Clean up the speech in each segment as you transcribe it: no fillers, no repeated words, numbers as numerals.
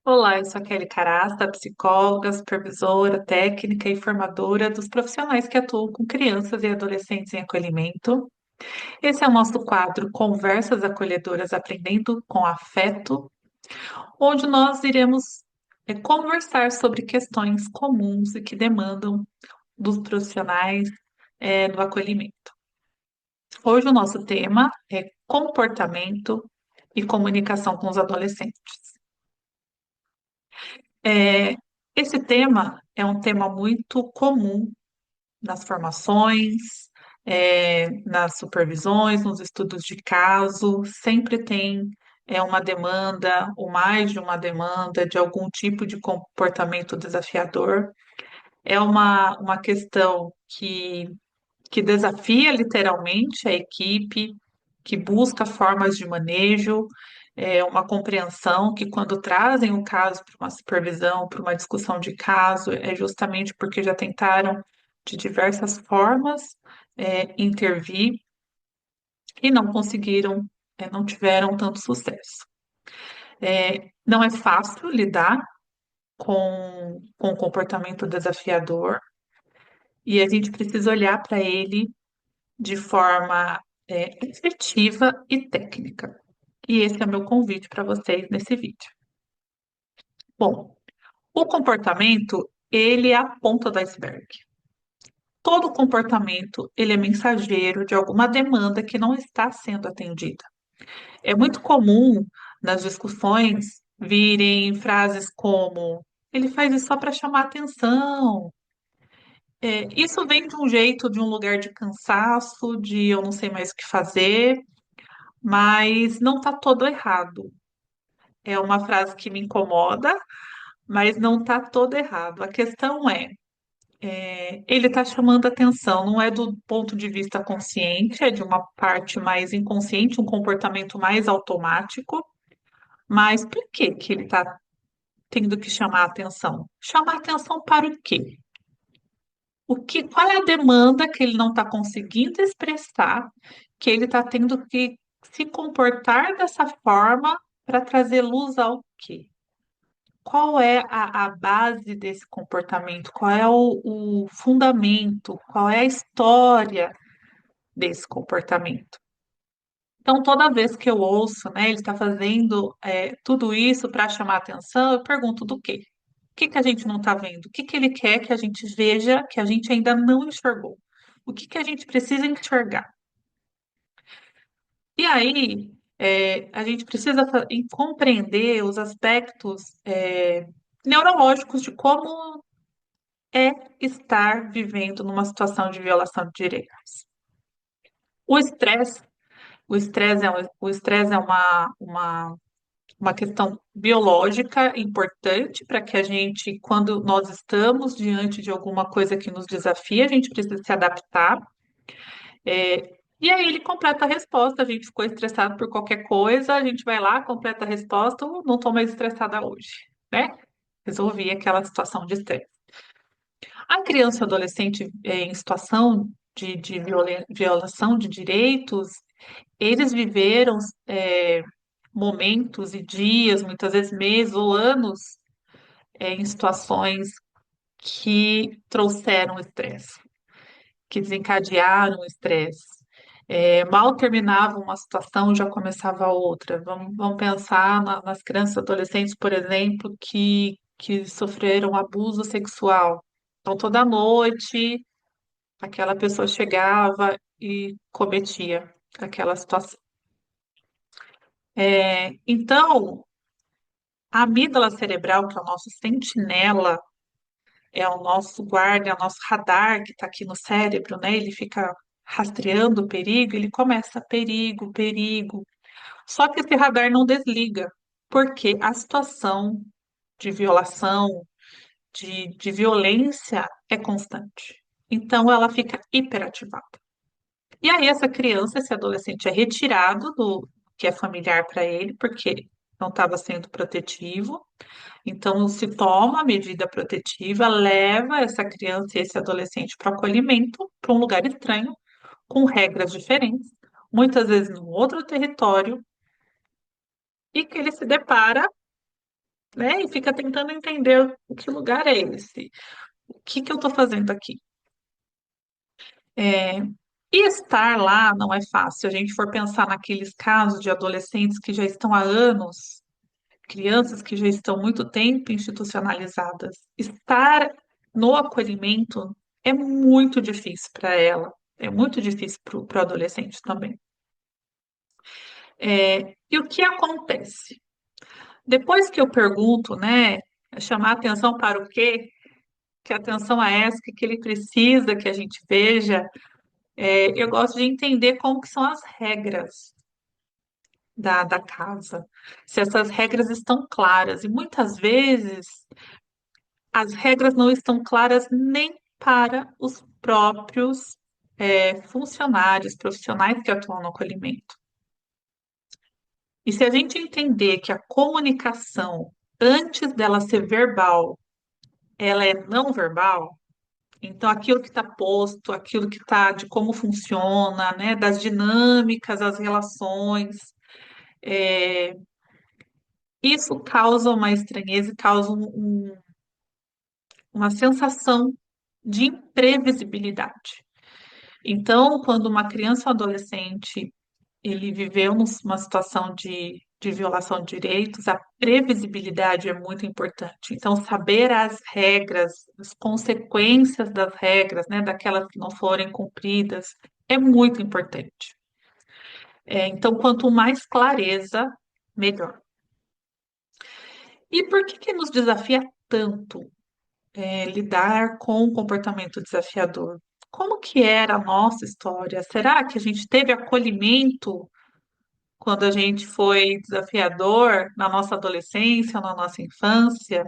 Olá, eu sou a Kelly Carasta, psicóloga, supervisora, técnica e formadora dos profissionais que atuam com crianças e adolescentes em acolhimento. Esse é o nosso quadro Conversas Acolhedoras Aprendendo com Afeto, onde nós iremos conversar sobre questões comuns e que demandam dos profissionais do acolhimento. Hoje o nosso tema é comportamento e comunicação com os adolescentes. É, Esse tema é um tema muito comum nas formações, nas supervisões, nos estudos de caso, sempre tem uma demanda, ou mais de uma demanda, de algum tipo de comportamento desafiador. É uma questão que desafia literalmente a equipe, que busca formas de manejo, uma compreensão que, quando trazem o caso para uma supervisão, para uma discussão de caso, é justamente porque já tentaram de diversas formas intervir e não conseguiram, não tiveram tanto sucesso. Não é fácil lidar com o comportamento desafiador e a gente precisa olhar para ele de forma efetiva e técnica. E esse é o meu convite para vocês nesse vídeo. Bom, o comportamento, ele é a ponta do iceberg. Todo comportamento, ele é mensageiro de alguma demanda que não está sendo atendida. É muito comum nas discussões virem frases como: ele faz isso só para chamar atenção. Isso vem de um jeito, de um lugar de cansaço, de eu não sei mais o que fazer, mas não está todo errado. É uma frase que me incomoda, mas não está todo errado. A questão ele está chamando atenção, não é do ponto de vista consciente, é de uma parte mais inconsciente, um comportamento mais automático. Mas por que que ele está tendo que chamar atenção? Chamar atenção para o quê? Qual é a demanda que ele não está conseguindo expressar, que ele está tendo que se comportar dessa forma para trazer luz ao quê? Qual é a base desse comportamento? Qual é o fundamento? Qual é a história desse comportamento? Então, toda vez que eu ouço, né, ele está fazendo tudo isso para chamar atenção, eu pergunto do quê? O que que a gente não está vendo? O que que ele quer que a gente veja que a gente ainda não enxergou? O que que a gente precisa enxergar? E aí, a gente precisa compreender os aspectos neurológicos de como é estar vivendo numa situação de violação de direitos. O estresse, o estresse é uma questão biológica importante para que a gente, quando nós estamos diante de alguma coisa que nos desafia, a gente precisa se adaptar. E aí ele completa a resposta, a gente ficou estressado por qualquer coisa, a gente vai lá, completa a resposta, não estou mais estressada hoje, né? Resolvi aquela situação de estresse. A criança e adolescente em situação de violação de direitos, eles viveram momentos e dias, muitas vezes meses ou anos, em situações que trouxeram estresse, que desencadearam o estresse. Mal terminava uma situação, já começava outra. Vamos pensar nas crianças e adolescentes, por exemplo, que sofreram abuso sexual. Então, toda noite, aquela pessoa chegava e cometia aquela situação. Então, a amígdala cerebral, que é o nosso sentinela, é o nosso guarda, é o nosso radar que está aqui no cérebro, né? Ele fica rastreando o perigo, ele começa perigo, perigo. Só que esse radar não desliga, porque a situação de violação, de violência é constante. Então ela fica hiperativada. E aí essa criança, esse adolescente é retirado do que é familiar para ele, porque não estava sendo protetivo. Então se toma a medida protetiva, leva essa criança e esse adolescente para o acolhimento, para um lugar estranho, com regras diferentes, muitas vezes num outro território, e que ele se depara né? E fica tentando entender o que lugar é esse, o que que eu estou fazendo aqui. É, e estar lá não é fácil. Se a gente for pensar naqueles casos de adolescentes que já estão há anos, crianças que já estão muito tempo institucionalizadas, estar no acolhimento é muito difícil para ela, é muito difícil para o adolescente também. E o que acontece? Depois que eu pergunto, né, chamar atenção para o quê? Que atenção a essa, que ele precisa que a gente veja, eu gosto de entender como que são as regras da casa, se essas regras estão claras. E muitas vezes as regras não estão claras nem para os próprios funcionários, profissionais que atuam no acolhimento. E se a gente entender que a comunicação, antes dela ser verbal, ela é não verbal, então aquilo que está posto, aquilo que está de como funciona, né, das dinâmicas, as relações, é, isso causa uma estranheza e causa uma sensação de imprevisibilidade. Então, quando uma criança ou adolescente ele viveu numa situação de violação de direitos, a previsibilidade é muito importante. Então, saber as regras, as consequências das regras, né, daquelas que não forem cumpridas, é muito importante. Então, quanto mais clareza, melhor. E por que que nos desafia tanto lidar com o comportamento desafiador? Como que era a nossa história? Será que a gente teve acolhimento quando a gente foi desafiador na nossa adolescência, na nossa infância?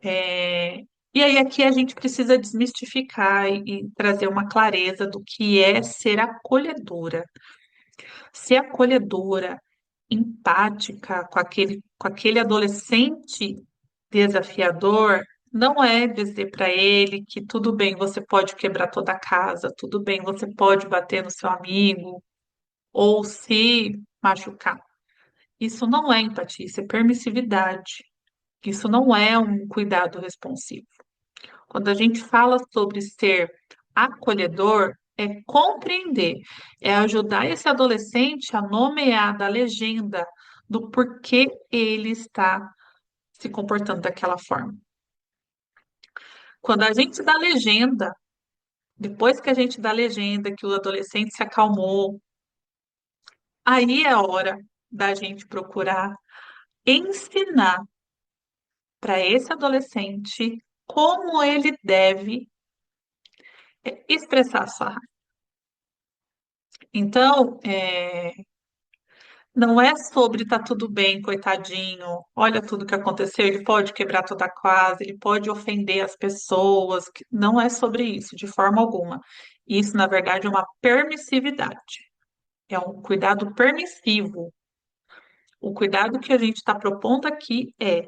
E aí aqui a gente precisa desmistificar e trazer uma clareza do que é ser acolhedora. Ser acolhedora, empática com aquele adolescente desafiador, não é dizer para ele que tudo bem, você pode quebrar toda a casa, tudo bem, você pode bater no seu amigo ou se machucar. Isso não é empatia, isso é permissividade. Isso não é um cuidado responsivo. Quando a gente fala sobre ser acolhedor, é compreender, é ajudar esse adolescente a nomear da legenda do porquê ele está se comportando daquela forma. Quando a gente dá legenda, depois que a gente dá legenda, que o adolescente se acalmou, aí é a hora da gente procurar ensinar para esse adolescente como ele deve expressar sua raiva. Então, não é sobre tá tudo bem, coitadinho, olha tudo que aconteceu, ele pode quebrar toda a casa, ele pode ofender as pessoas, não é sobre isso, de forma alguma. Isso, na verdade, é uma permissividade, é um cuidado permissivo. O cuidado que a gente está propondo aqui é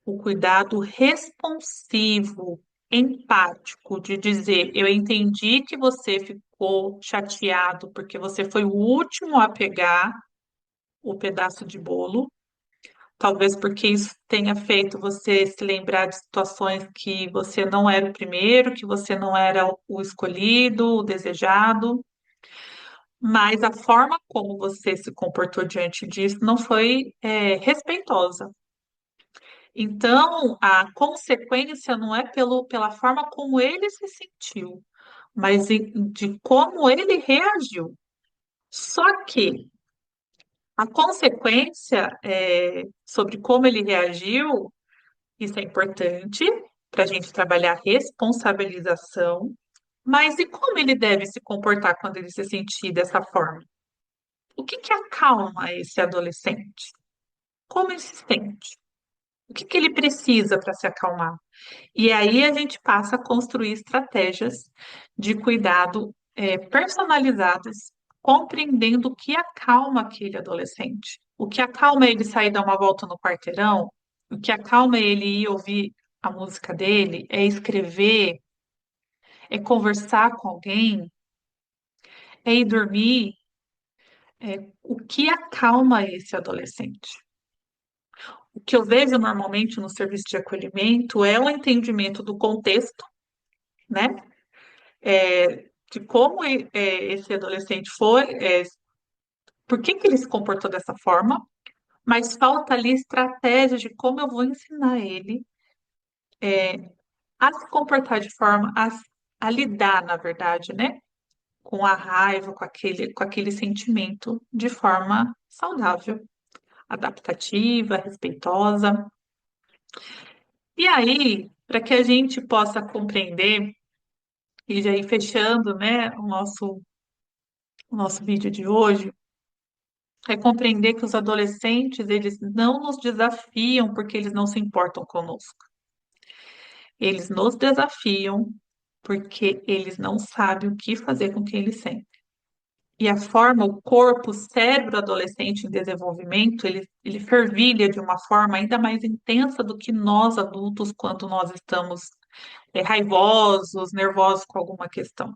o cuidado responsivo, empático, de dizer: eu entendi que você ficou chateado porque você foi o último a pegar o pedaço de bolo, talvez porque isso tenha feito você se lembrar de situações que você não era o primeiro, que você não era o escolhido, o desejado, mas a forma como você se comportou diante disso não foi, respeitosa. Então, a consequência não é pela forma como ele se sentiu, mas de como ele reagiu. Só que a consequência sobre como ele reagiu, isso é importante para a gente trabalhar a responsabilização, mas e como ele deve se comportar quando ele se sentir dessa forma? O que que acalma esse adolescente? Como ele se sente? O que que ele precisa para se acalmar? E aí a gente passa a construir estratégias de cuidado personalizadas, compreendendo o que acalma aquele adolescente. O que acalma ele sair dar uma volta no quarteirão, o que acalma ele ir ouvir a música dele, é escrever, é conversar com alguém, é ir dormir. O que acalma esse adolescente? O que eu vejo normalmente no serviço de acolhimento é o entendimento do contexto, né? De como esse adolescente foi, por que que ele se comportou dessa forma, mas falta ali estratégia de como eu vou ensinar ele a se comportar de forma a lidar, na verdade, né? Com a raiva, com aquele sentimento de forma saudável, adaptativa, respeitosa. E aí, para que a gente possa compreender, e já ir fechando, né, o nosso vídeo de hoje, é compreender que os adolescentes, eles não nos desafiam porque eles não se importam conosco. Eles nos desafiam porque eles não sabem o que fazer com o que eles sentem. E a forma, o corpo, o cérebro adolescente em desenvolvimento, ele fervilha de uma forma ainda mais intensa do que nós adultos quando nós estamos raivosos, nervosos com alguma questão.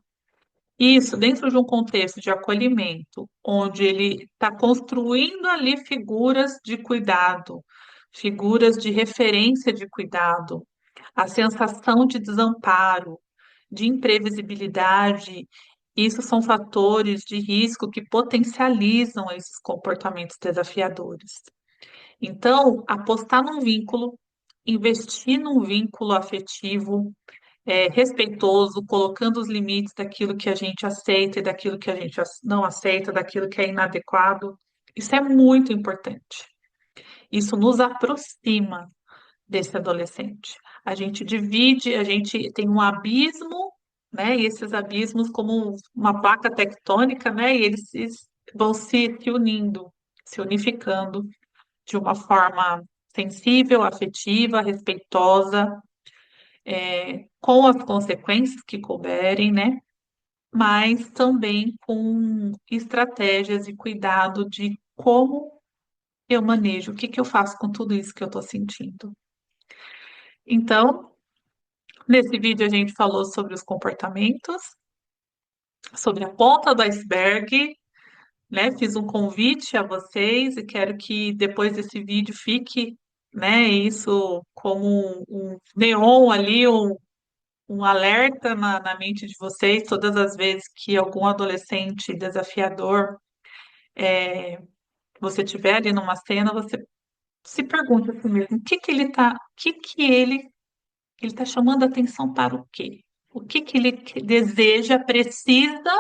Isso dentro de um contexto de acolhimento, onde ele está construindo ali figuras de cuidado, figuras de referência de cuidado, a sensação de desamparo, de imprevisibilidade, isso são fatores de risco que potencializam esses comportamentos desafiadores. Então, apostar num vínculo, investir num vínculo afetivo, respeitoso, colocando os limites daquilo que a gente aceita e daquilo que a gente não aceita, daquilo que é inadequado. Isso é muito importante. Isso nos aproxima desse adolescente. A gente divide, a gente tem um abismo, né? E esses abismos como uma placa tectônica, né? E vão se unindo, se unificando de uma forma sensível, afetiva, respeitosa, com as consequências que couberem, né? Mas também com estratégias e cuidado de como eu manejo, o que que eu faço com tudo isso que eu estou sentindo. Então, nesse vídeo a gente falou sobre os comportamentos, sobre a ponta do iceberg, né? Fiz um convite a vocês e quero que depois desse vídeo fique, né, isso como um neon ali, um alerta na mente de vocês, todas as vezes que algum adolescente desafiador você tiver ali numa cena, você se pergunta a si mesmo, o que que ele tá chamando atenção para o quê? O que que ele deseja, precisa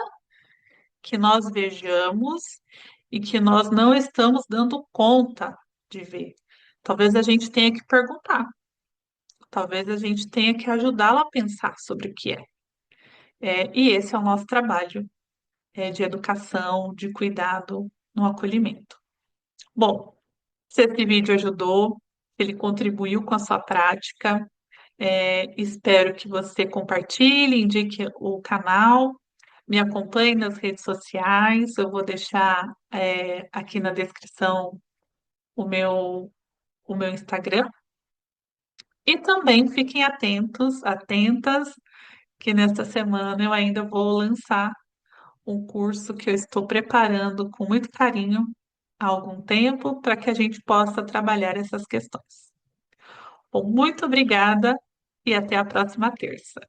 que nós vejamos e que nós não estamos dando conta de ver. Talvez a gente tenha que perguntar, talvez a gente tenha que ajudá-lo a pensar sobre o que é. E esse é o nosso trabalho, de educação, de cuidado no acolhimento. Bom, se esse vídeo ajudou, se ele contribuiu com a sua prática, espero que você compartilhe, indique o canal, me acompanhe nas redes sociais. Eu vou deixar, aqui na descrição o o meu Instagram. E também fiquem atentos, atentas, que nesta semana eu ainda vou lançar um curso que eu estou preparando com muito carinho há algum tempo para que a gente possa trabalhar essas questões. Bom, muito obrigada e até a próxima terça.